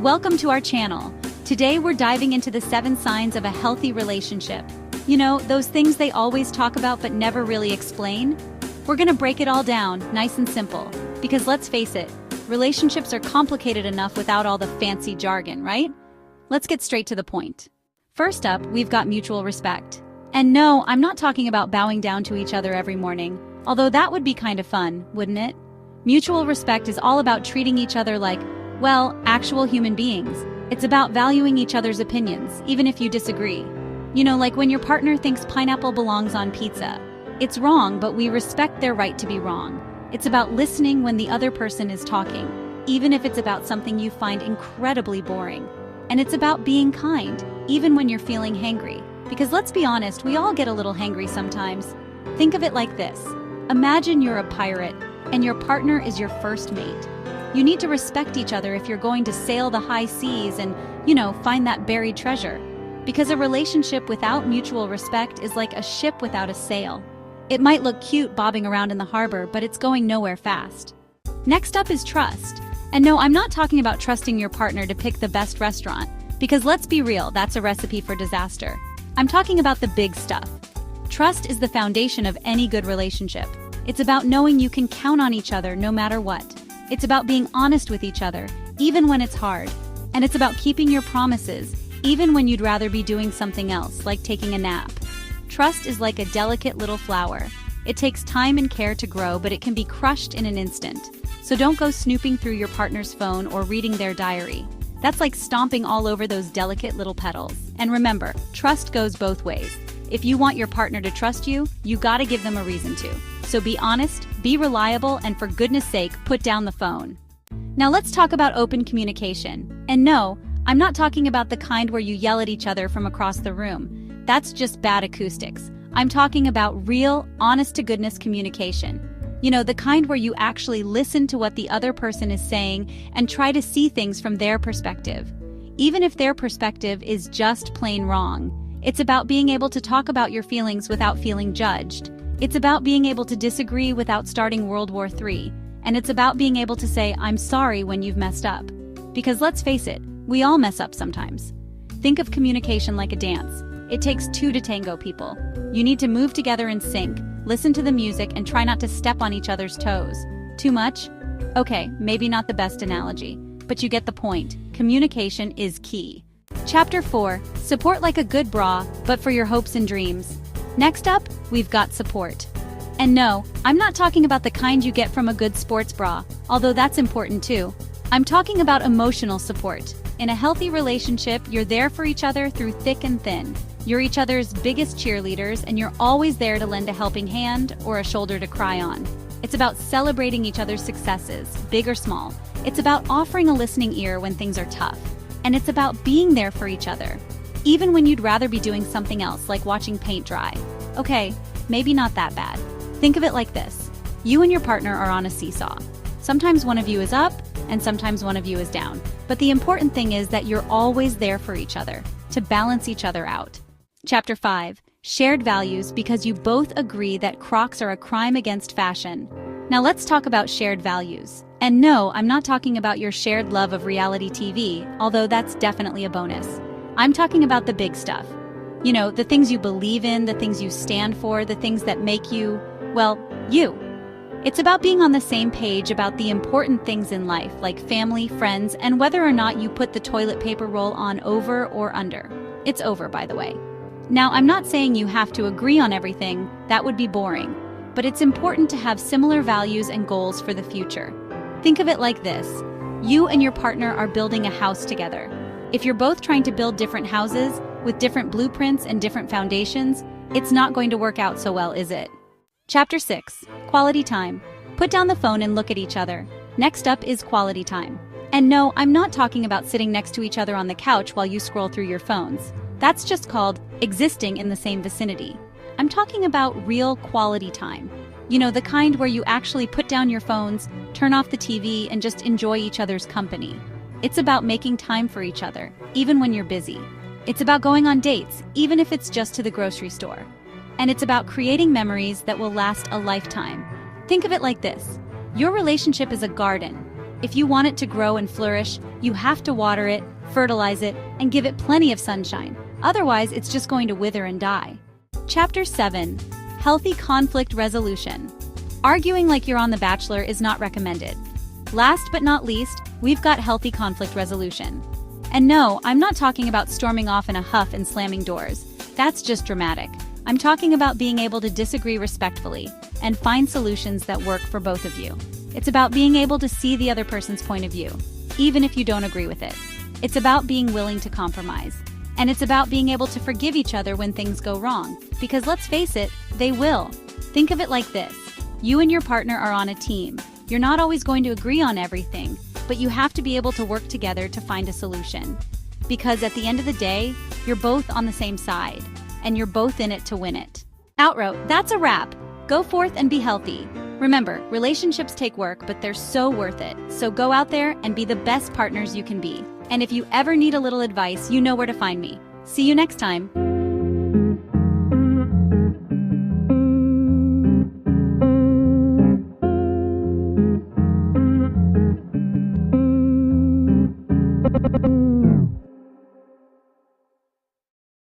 Welcome to our channel. Today we're diving into the 7 signs of a healthy relationship. You know, those things they always talk about but never really explain? We're gonna break it all down, nice and simple. Because let's face it, relationships are complicated enough without all the fancy jargon, right? Let's get straight to the point. First up, we've got mutual respect. And no, I'm not talking about bowing down to each other every morning, although that would be kind of fun, wouldn't it? Mutual respect is all about treating each other like, well, actual human beings. It's about valuing each other's opinions, even if you disagree. You know, like when your partner thinks pineapple belongs on pizza. It's wrong, but we respect their right to be wrong. It's about listening when the other person is talking, even if it's about something you find incredibly boring. And it's about being kind, even when you're feeling hangry. Because let's be honest, we all get a little hangry sometimes. Think of it like this. Imagine you're a pirate, and your partner is your first mate. You need to respect each other if you're going to sail the high seas and, find that buried treasure. Because a relationship without mutual respect is like a ship without a sail. It might look cute bobbing around in the harbor, but it's going nowhere fast. Next up is trust. And no, I'm not talking about trusting your partner to pick the best restaurant, because let's be real, that's a recipe for disaster. I'm talking about the big stuff. Trust is the foundation of any good relationship. It's about knowing you can count on each other no matter what. It's about being honest with each other, even when it's hard. And it's about keeping your promises, even when you'd rather be doing something else, like taking a nap. Trust is like a delicate little flower. It takes time and care to grow, but it can be crushed in an instant. So don't go snooping through your partner's phone or reading their diary. That's like stomping all over those delicate little petals. And remember, trust goes both ways. If you want your partner to trust you, you gotta give them a reason to. So be honest, be reliable, and for goodness sake, put down the phone. Now let's talk about open communication. And no, I'm not talking about the kind where you yell at each other from across the room. That's just bad acoustics. I'm talking about real, honest-to-goodness communication. You know, the kind where you actually listen to what the other person is saying and try to see things from their perspective. Even if their perspective is just plain wrong. It's about being able to talk about your feelings without feeling judged. It's about being able to disagree without starting World War III. And it's about being able to say, I'm sorry when you've messed up. Because let's face it, we all mess up sometimes. Think of communication like a dance. It takes 2 to tango, people. You need to move together in sync, listen to the music, and try not to step on each other's toes. Too much? Okay, maybe not the best analogy, but you get the point. Communication is key. Chapter 4, support like a good bra, but for your hopes and dreams. Next up, we've got support. And no, I'm not talking about the kind you get from a good sports bra, although that's important too. I'm talking about emotional support. In a healthy relationship, you're there for each other through thick and thin. You're each other's biggest cheerleaders, and you're always there to lend a helping hand or a shoulder to cry on. It's about celebrating each other's successes, big or small. It's about offering a listening ear when things are tough. And it's about being there for each other, even when you'd rather be doing something else, like watching paint dry. Okay, maybe not that bad. Think of it like this. You and your partner are on a seesaw. Sometimes one of you is up, and sometimes one of you is down. But the important thing is that you're always there for each other, to balance each other out. Chapter 5, shared values, because you both agree that Crocs are a crime against fashion. Now let's talk about shared values. And no, I'm not talking about your shared love of reality TV, although that's definitely a bonus. I'm talking about the big stuff. You know, the things you believe in, the things you stand for, the things that make you, well, you. It's about being on the same page about the important things in life, like family, friends, and whether or not you put the toilet paper roll on over or under. It's over, by the way. Now, I'm not saying you have to agree on everything, that would be boring. But it's important to have similar values and goals for the future. Think of it like this. You and your partner are building a house together. If you're both trying to build different houses with different blueprints and different foundations, it's not going to work out so well, is it? Chapter 6, quality time. Put down the phone and look at each other. Next up is quality time. And no, I'm not talking about sitting next to each other on the couch while you scroll through your phones. That's just called existing in the same vicinity. I'm talking about real quality time. You know, the kind where you actually put down your phones, turn off the TV, and just enjoy each other's company. It's about making time for each other, even when you're busy. It's about going on dates, even if it's just to the grocery store. And it's about creating memories that will last a lifetime. Think of it like this. Your relationship is a garden. If you want it to grow and flourish, you have to water it, fertilize it, and give it plenty of sunshine. Otherwise, it's just going to wither and die. Chapter 7. Healthy Conflict Resolution. Arguing like you're on The Bachelor is not recommended. Last but not least, we've got healthy conflict resolution. And no, I'm not talking about storming off in a huff and slamming doors. That's just dramatic. I'm talking about being able to disagree respectfully and find solutions that work for both of you. It's about being able to see the other person's point of view, even if you don't agree with it. It's about being willing to compromise. And it's about being able to forgive each other when things go wrong, because let's face it, they will. Think of it like this. You and your partner are on a team. You're not always going to agree on everything, but you have to be able to work together to find a solution. Because at the end of the day, you're both on the same side, and you're both in it to win it. Outrow, that's a wrap. Go forth and be healthy. Remember, relationships take work, but they're so worth it. So go out there and be the best partners you can be. And if you ever need a little advice, you know where to find me. See you next time.